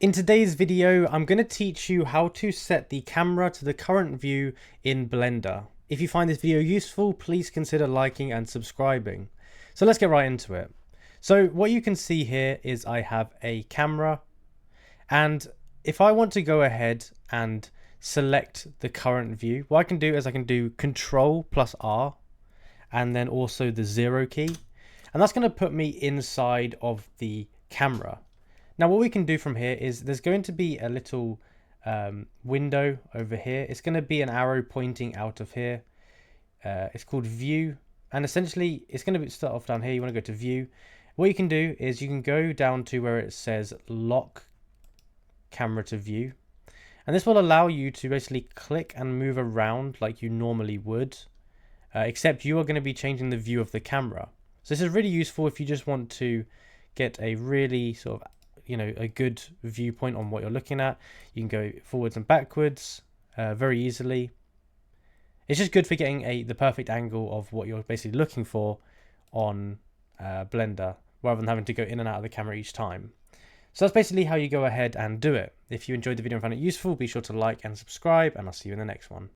In today's video, I'm going to teach you how to set the camera to the current view in Blender. If you find this video useful, please consider liking and subscribing. So let's get right into it. So what you can see here is I have a camera, and if I want to go ahead and select the current view, what I can do is I can do Control plus R and then also the 0 key, and that's going to put me inside of the camera. Now what we can do from here is there's going to be a little window over here. It's going to be an arrow pointing out of here. It's called view, and essentially it's going to start off down here. You want to go to view. What you can do is you can go down to where it says lock camera to view, and this will allow you to basically click and move around like you normally would, except you are going to be changing the view of the camera. So this is really useful if you just want to get a really sort of a good viewpoint on what you're looking at. You can go forwards and backwards very easily. It's just good for getting the perfect angle of what you're basically looking for on Blender, rather than having to go in and out of the camera each time. So that's basically how you go ahead and do it. If you enjoyed the video and found it useful, be sure to like and subscribe, and I'll see you in the next one.